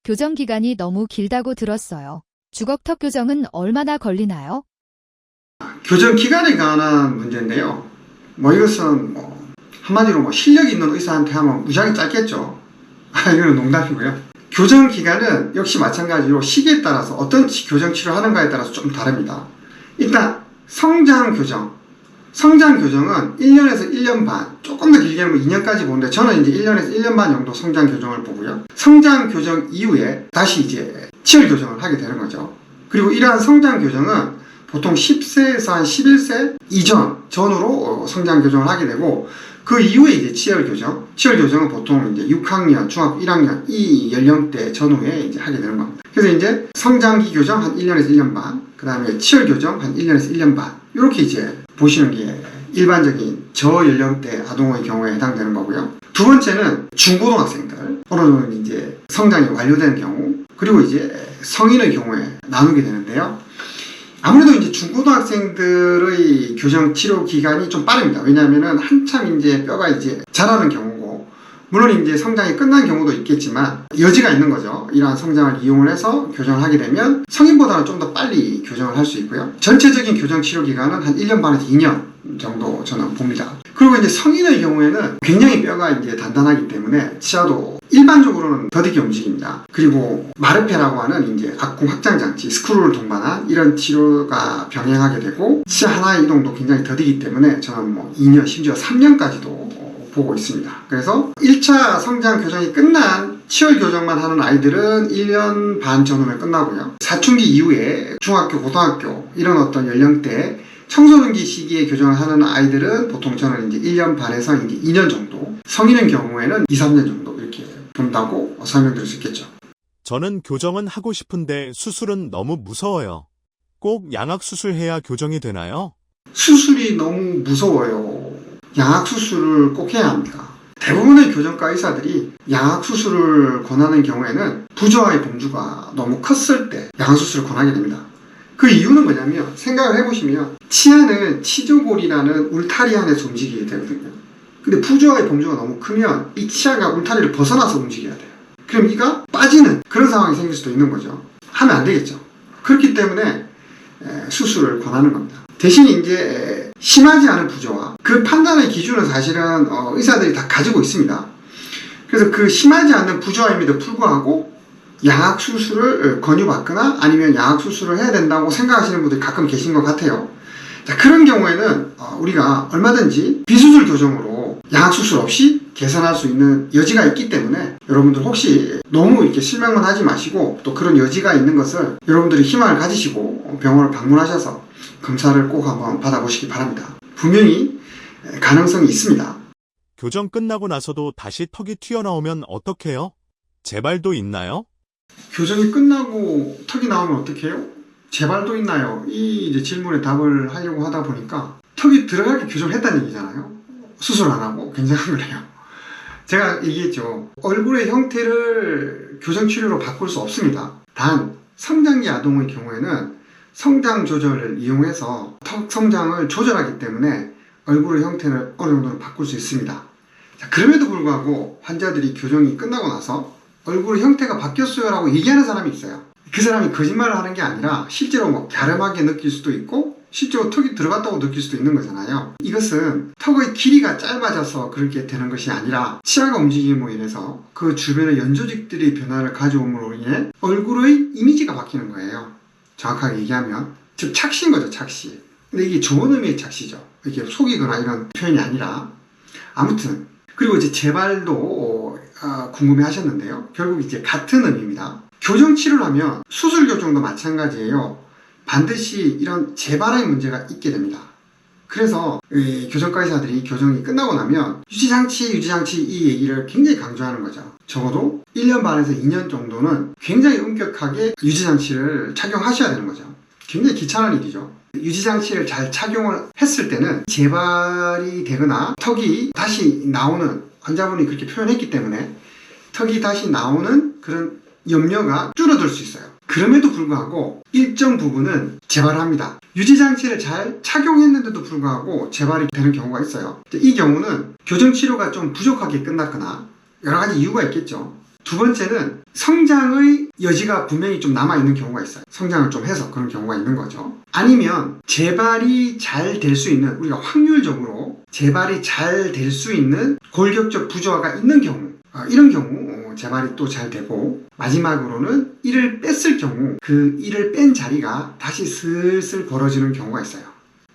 교정 기간이 너무 길다고 들었어요. 주걱턱 교정은 얼마나 걸리나요? 교정 기간에 관한 문제인데요. 이것은 한마디로 실력 있는 의사한테 하면 무지하게 짧겠죠. 이거는 농담이고요. 교정 기간은 역시 마찬가지로 시기에 따라서 어떤 교정 치료를 하는가에 따라서 좀 다릅니다. 일단 성장 교정은 1년에서 1년 반, 조금 더 길게 하면 2년까지 보는데 저는 이제 1년에서 1년 반 정도 성장 교정을 보고요. 성장 교정 이후에 다시 이제 치열 교정을 하게 되는 거죠. 그리고 이러한 성장 교정은 보통 10세에서 한 11세 전후로 성장 교정을 하게 되고, 그 이후에 이제 치열 교정은 보통 이제 6학년, 중학교 1학년 이 연령대 전후에 이제 하게 되는 겁니다. 그래서 이제 성장기 교정 한 1년에서 1년 반, 그 다음에 치열 교정 한 1년에서 1년 반, 이렇게 이제 보시는 게 일반적인 저연령대 아동의 경우에 해당되는 거고요. 두 번째는 중고등학생들, 어느 정도 이제 성장이 완료된 경우, 그리고 이제 성인의 경우에 나누게 되는데요. 아무래도 이제 중고등학생들의 교정 치료 기간이 좀 빠릅니다. 왜냐하면은 한참 이제 뼈가 이제 자라는 경우고, 물론 이제 성장이 끝난 경우도 있겠지만 여지가 있는 거죠. 이러한 성장을 이용을 해서 교정을 하게 되면 성인보다는 좀 더 빨리 교정을 할 수 있고요. 전체적인 교정 치료 기간은 한 1년 반에서 2년 정도 저는 봅니다. 그리고 이제 성인의 경우에는 굉장히 뼈가 이제 단단하기 때문에 치아도 일반적으로는 더디게 움직입니다. 그리고 마르페라고 하는 이제 악궁 확장 장치, 스크루를 동반한 이런 치료가 병행하게 되고, 치아 하나의 이동도 굉장히 더디기 때문에 저는 2년, 심지어 3년까지도 보고 있습니다. 그래서 1차 성장 교정이 끝난 치열 교정만 하는 아이들은 1년 반 전후면 끝나고요. 사춘기 이후에 중학교, 고등학교 이런 어떤 연령대 청소년기 시기에 교정을 하는 아이들은 보통 저는 이제 1년 반에서 이제 2년 정도, 성인의 경우에는 2, 3년 정도 이렇게 본다고 설명드릴 수 있겠죠. 저는 교정은 하고 싶은데 수술은 너무 무서워요. 꼭 양악수술해야 교정이 되나요? 수술이 너무 무서워요. 양악수술을 꼭 해야 합니다. 대부분의 교정과 의사들이 양악수술을 권하는 경우에는 부조화의 범주가 너무 컸을 때 양악수술을 권하게 됩니다. 그 이유는 뭐냐면, 생각을 해보시면 치아는 치조골이라는 울타리 안에서 움직이게 되거든요. 근데 부조화의 범주가 너무 크면 이 치아가 울타리를 벗어나서 움직여야 돼요. 그럼 이가 빠지는 그런 상황이 생길 수도 있는 거죠. 하면 안 되겠죠. 그렇기 때문에 수술을 권하는 겁니다. 대신 이제 심하지 않은 부조화, 그 판단의 기준은 사실은 의사들이 다 가지고 있습니다. 그래서 그 심하지 않는 부조화임에도 불구하고 양악수술을 권유받거나 아니면 양악수술을 해야 된다고 생각하시는 분들이 가끔 계신 것 같아요. 자, 그런 경우에는 우리가 얼마든지 비수술 교정으로 양악수술 없이 개선할 수 있는 여지가 있기 때문에, 여러분들 혹시 너무 이렇게 실망만 하지 마시고, 또 그런 여지가 있는 것을 여러분들이 희망을 가지시고 병원을 방문하셔서 검사를 꼭 한번 받아보시기 바랍니다. 분명히 가능성이 있습니다. 교정 끝나고 나서도 다시 턱이 튀어나오면 어떡해요? 재발도 있나요? 교정이 끝나고 턱이 나오면 어떡해요? 재발도 있나요? 이 이제 질문에 답을 하려고 하다 보니까 턱이 들어가게 교정했다는 얘기잖아요. 수술 안 하고. 굉장한 거래요. 제가 얘기했죠. 얼굴의 형태를 교정 치료로 바꿀 수 없습니다. 단 성장기 아동의 경우에는 성장 조절을 이용해서 턱 성장을 조절하기 때문에 얼굴의 형태를 어느 정도는 바꿀 수 있습니다. 자, 그럼에도 불구하고 환자들이 교정이 끝나고 나서 얼굴의 형태가 바뀌었어요 라고 얘기하는 사람이 있어요. 그 사람이 거짓말을 하는 게 아니라 실제로 갸름하게 느낄 수도 있고, 실제로 턱이 들어갔다고 느낄 수도 있는 거잖아요. 이것은 턱의 길이가 짧아져서 그렇게 되는 것이 아니라 치아가 움직임으로 인해서 그 주변의 연조직들이 변화를 가져옴으로 인해 얼굴의 이미지가 바뀌는 거예요. 정확하게 얘기하면, 즉 착시인 거죠, 착시. 근데 이게 좋은 의미의 착시죠. 이게 속이거나 이런 표현이 아니라. 아무튼, 그리고 이제 재발도 궁금해 하셨는데요. 결국 이제 같은 의미입니다. 교정 치료를 하면 수술 교정도 마찬가지예요. 반드시 이런 재발의 문제가 있게 됩니다. 그래서 교정과 의사들이 교정이 끝나고 나면 유지장치 이 얘기를 굉장히 강조하는 거죠. 적어도 1년 반에서 2년 정도는 굉장히 엄격하게 유지장치를 착용하셔야 되는 거죠. 굉장히 귀찮은 일이죠. 유지장치를 잘 착용을 했을 때는 재발이 되거나 턱이 다시 나오는, 환자분이 그렇게 표현했기 때문에 턱이 다시 나오는 그런 염려가 줄어들 수 있어요. 그럼에도 불구하고 일정 부분은 재발합니다. 유지장치를 잘 착용했는데도 불구하고 재발이 되는 경우가 있어요. 이 경우는 교정치료가 좀 부족하게 끝났거나 여러 가지 이유가 있겠죠. 두 번째는 성장의 여지가 분명히 좀 남아있는 경우가 있어요. 성장을 좀 해서 그런 경우가 있는 거죠. 아니면 재발이 잘 될 수 있는, 우리가 확률적으로 재발이 잘 될 수 있는 골격적 부조화가 있는 경우, 이런 경우 재발이 또 잘 되고, 마지막으로는 이를 뺐을 경우 그 이를 뺀 자리가 다시 슬슬 벌어지는 경우가 있어요.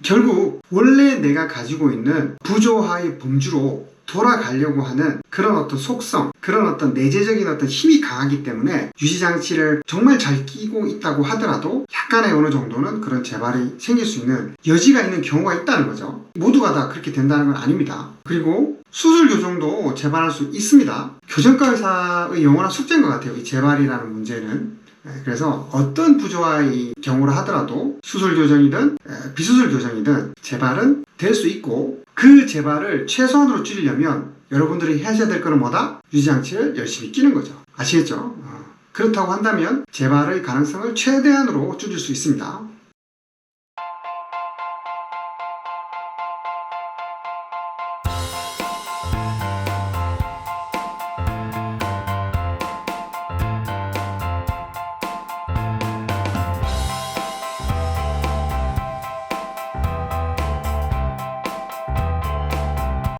결국 원래 내가 가지고 있는 부조화의 범주로 돌아가려고 하는 그런 어떤 속성, 그런 어떤 내재적인 어떤 힘이 강하기 때문에 유지장치를 정말 잘 끼고 있다고 하더라도 약간의 어느 정도는 그런 재발이 생길 수 있는 여지가 있는 경우가 있다는 거죠. 모두가 다 그렇게 된다는 건 아닙니다. 그리고 수술 교정도 재발할 수 있습니다. 교정과 의사의 영원한 숙제인 것 같아요. 이 재발이라는 문제는. 그래서 어떤 부조화의 경우라 하더라도 수술 교정이든 비수술 교정이든 재발은 될 수 있고, 그 재발을 최소한으로 줄이려면 여러분들이 하셔야 될 거는 뭐다? 유지장치를 열심히 끼는 거죠. 아시겠죠? 그렇다고 한다면 재발의 가능성을 최대한으로 줄일 수 있습니다.